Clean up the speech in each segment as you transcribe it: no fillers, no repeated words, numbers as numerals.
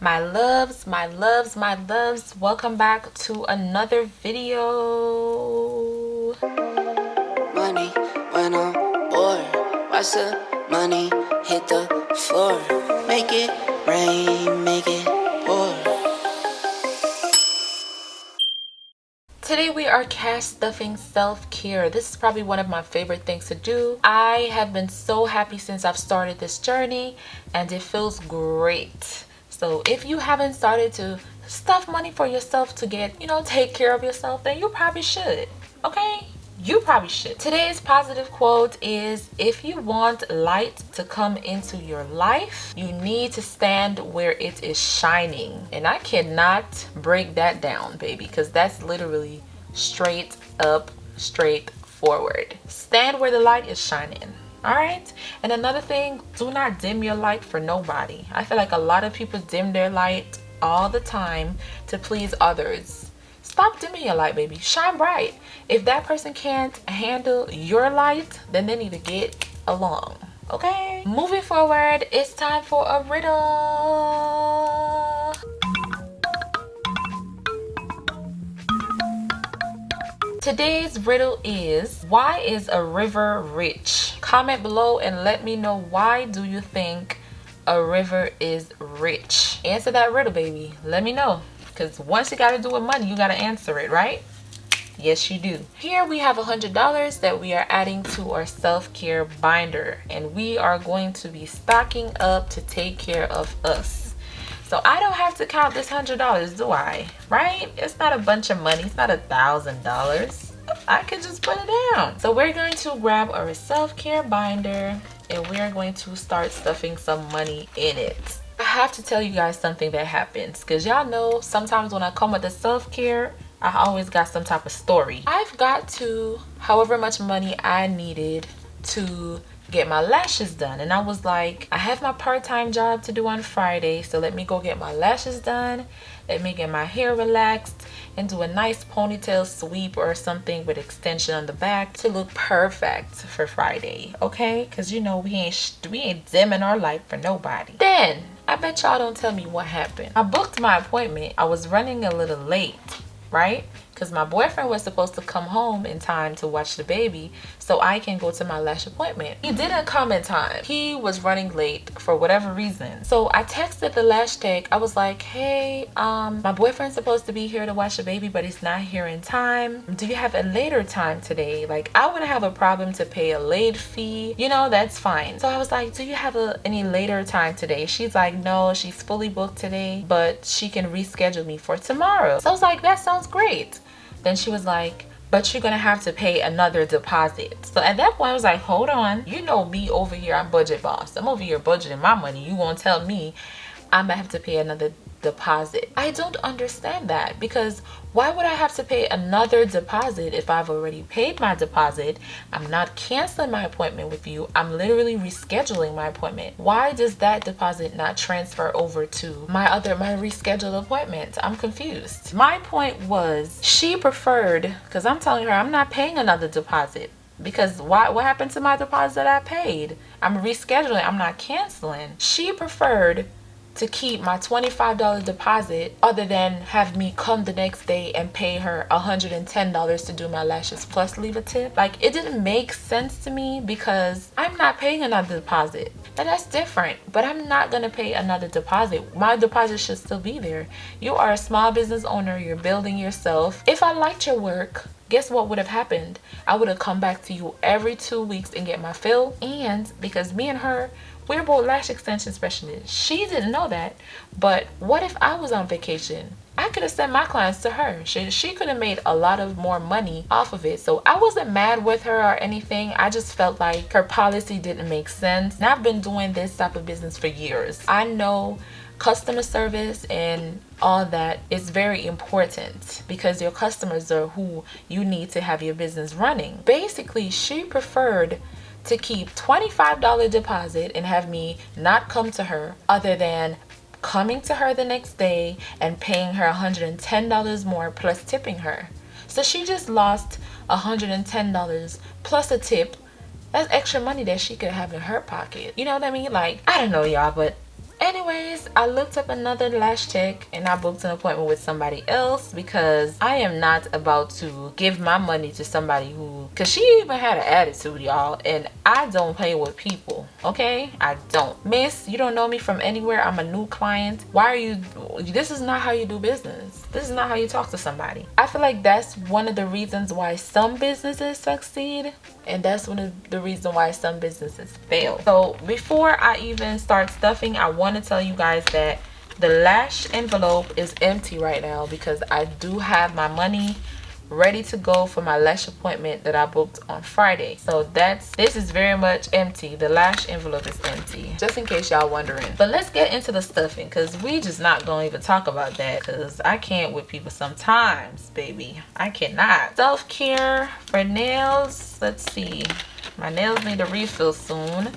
My loves, my loves, my loves, welcome back to another video. Money when I'm bored, watch the money hit the floor. Make it rain, make it pour. Today we are cash stuffing self-care. This is probably one of my favorite things to do. I have been so happy since I've started this journey and it feels great. So if you haven't started to stuff money for yourself to get, take care of yourself, then you probably should, okay? You probably should. Today's positive quote is, if you want light to come into your life, you need to stand where it is shining. And I cannot break that down, baby, because that's literally straight up, straight forward. Stand where the light is shining. All right. And another thing, do not dim your light for nobody. I feel like a lot of people dim their light all the time to please others. Stop dimming your light, baby. Shine bright. If that person can't handle your light, then they need to get along. Okay? Moving forward, it's time for a riddle. Today's riddle is, why is a river rich? Comment below and let me know, why do you think a river is rich? Answer that riddle, baby. Let me know. Because once you got to do with money, you got to answer it, right? Yes, you do. Here we have $100 that we are adding to our self-care binder. And we are going to be stocking up to take care of us. So I don't have to count this $100, do I? Right? It's not a bunch of money. It's not $1,000. I could just put it down. So we're going to grab our self-care binder and we're going to start stuffing some money in it. I have to tell you guys something that happens, because y'all know sometimes when I come with the self-care, I always got some type of story. I've got to however much money I needed to get my lashes done, and I was like, I have my part-time job to do on Friday, so let me go get my lashes done, let me get my hair relaxed and do a nice ponytail sweep or something with extension on the back to look perfect for Friday, okay? Because we ain't dimming our light for nobody. Then I bet y'all don't tell me what happened. I booked my appointment. I was running a little late, right? Because my boyfriend was supposed to come home in time to watch the baby so I can go to my lash appointment. He didn't come in time. He was running late for whatever reason. So I texted the lash tech. I was like, hey, my boyfriend's supposed to be here to watch the baby, but he's not here in time. Do you have a later time today? Like, I wouldn't have a problem to pay a late fee. That's fine. So I was like, do you have any later time today? She's like, no, she's fully booked today, but she can reschedule me for tomorrow. So I was like, that sounds great. Then she was like, but you're gonna have to pay another deposit. So at that point I was like, hold on, you know me over here, I'm budget boss. I'm over here budgeting my money. You won't tell me I'm gonna have to pay another deposit. I don't understand that, because why would I have to pay another deposit if I've already paid my deposit? I'm not canceling my appointment with you. I'm literally rescheduling my appointment. Why does that deposit not transfer over to my rescheduled appointment? I'm confused. My point was, she preferred, because I'm telling her I'm not paying another deposit. Because what happened to my deposit that I paid? I'm rescheduling. I'm not canceling. She preferred to keep my $25 deposit other than have me come the next day and pay her $110 to do my lashes plus leave a tip. Like, it didn't make sense to me, because I'm not paying another deposit. And that's different, but I'm not gonna pay another deposit. My deposit should still be there. You are a small business owner. You're building yourself. If I liked your work, guess what would have happened? I would have come back to you every 2 weeks and get my fill. And because me and her, we're both lash extension specialists. She didn't know that. But what if I was on vacation? I could have sent my clients to her. She could have made a lot of more money off of it. So I wasn't mad with her or anything. I just felt like her policy didn't make sense. And I've been doing this type of business for years. I know customer service and all that is very important, because your customers are who you need to have your business running. Basically, she preferred to keep $25 deposit and have me not come to her, other than coming to her the next day and paying her $110 more plus tipping her. So she just lost $110 plus a tip. That's extra money that she could have in her pocket. You know what I mean? Like, I don't know, y'all, but Anyways, I looked up another lash tech and I booked an appointment with somebody else because I am not about to give my money to somebody who, because she even had an attitude, y'all, and I don't play with people, okay? I don't. Miss, you don't know me from anywhere. I'm a new client. Why are you, this is not how you do business. This is not how you talk to somebody. I feel like that's one of the reasons why some businesses succeed, and that's one of the reasons why some businesses fail. So before I even start stuffing, I want to tell you guys that the lash envelope is empty right now because I do have my money ready to go for my lash appointment that I booked on Friday. So this is very much empty. The lash envelope is empty, just in case y'all wondering. But let's get into the stuffing, because we just not gonna even talk about that, because I can't with people sometimes, baby. I cannot. Self-care for nails. Let's see, my nails need a refill soon.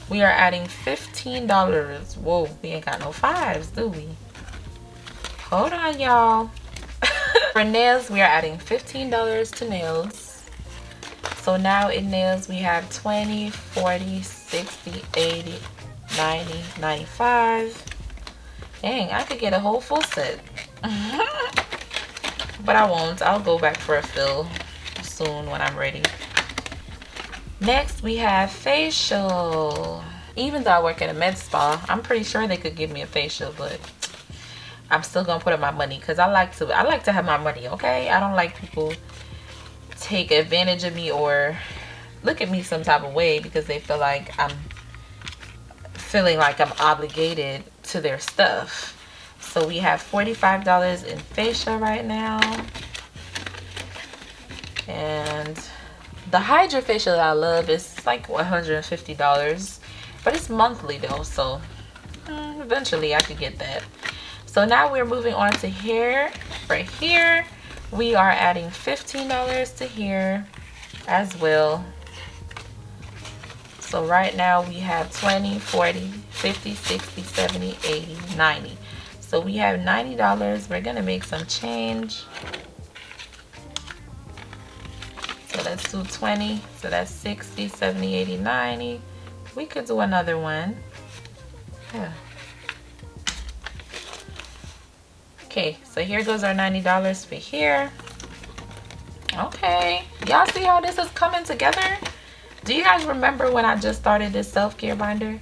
We are adding $15. Whoa, we ain't got no fives, do we? Hold on, y'all. For nails, we are adding $15 to nails. So now in nails, we have 20, 40, 60, 80, 90, 95. Dang, I could get a whole full set. But I won't. I'll go back for a fill soon when I'm ready. Next, we have facial. Even though I work at a med spa, I'm pretty sure they could give me a facial, but I'm still gonna put up my money because I like to have my money, okay? I don't like people take advantage of me or look at me some type of way because they feel like I'm feeling like I'm obligated to their stuff. So we have $45 in facial right now. And the Hydra facial that I love is like $150, but it's monthly though, so eventually I could get that. So now we're moving on to hair. For hair, we are adding $15 to hair as well. So right now we have 20, 40, 50, 60, 70, 80, 90. So we have $90. We're gonna make some change. So let's do 20. So that's 60, 70, 80, 90. We could do another one. Yeah. Okay, so here goes our $90 for here. Okay, y'all see how this is coming together? Do you guys remember when I just started this self-care binder?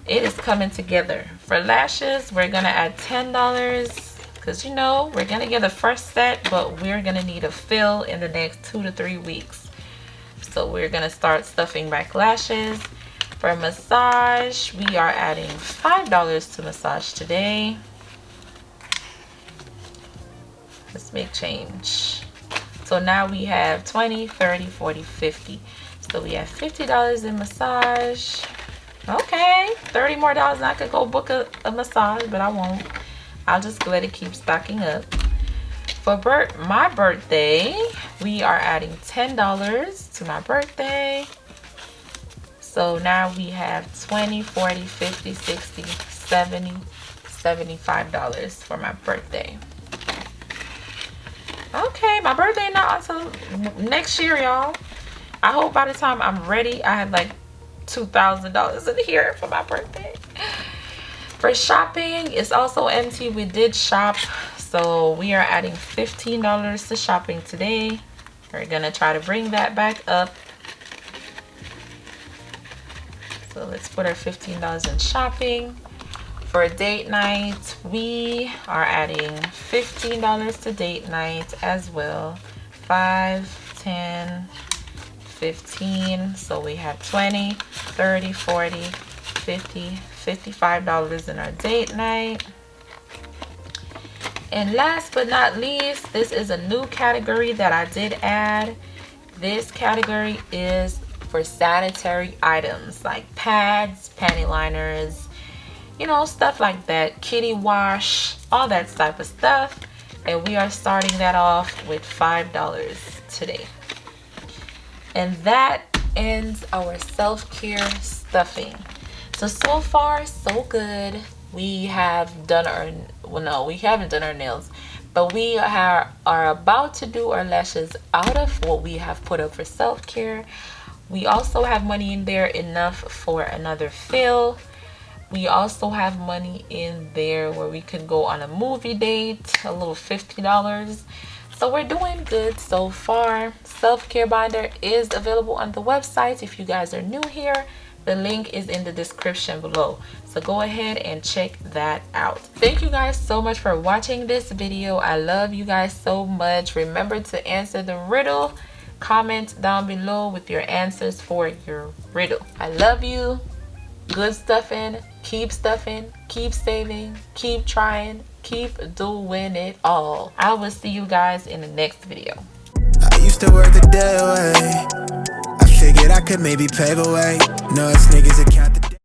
It is coming together. For lashes, we're gonna add $10 because you know we're gonna get the first set, but we're gonna need a fill in the next 2 to 3 weeks. So we're gonna start stuffing back lashes. For massage, we are adding $5 to massage today. Let's make change. So now we have 20, 30, 40, 50. So we have $50 in massage. Okay, $30 more and I could go book a massage, but I won't. I'll just let it keep stocking up. For my birthday, we are adding $10 to my birthday. So now we have 20, 40, 50, 60, 70, $75 for my birthday. Okay, my birthday not until next year, y'all. I hope by the time I'm ready, I have like $2,000 in here for my birthday. For shopping, it's also empty. We did shop, so we are adding $15 to shopping today. We're gonna try to bring that back up. So let's put our $15 in shopping. For a date night, we are adding $15 to date night as well. 5, 10, 15. So we have 20, 30, 40, 50, $55 in our date night. And last but not least, this is a new category that I did add. This category is for sanitary items like pads, panty liners, you know, stuff like that, kitty wash, all that type of stuff. And we are starting that off with $5 today. And that ends our self-care stuffing. So far so good. We have done our, well, no, we haven't done our nails, but we are about to do our lashes out of what we have put up for self-care. We also have money in there enough for another fill. We also have money in there where we could go on a movie date, a little $50. So we're doing good so far. Self-care binder is available on the website. If you guys are new here, the link is in the description below. So go ahead and check that out. Thank you guys so much for watching this video. I love you guys so much. Remember to answer the riddle. Comment down below with your answers for your riddle. I love you. Good stuffing. Keep stuffing. Keep saving. Keep trying. Keep doing it all. I will see you guys in the next video. I used to work the day away. I figured I could maybe pave a way. No, it's niggas that count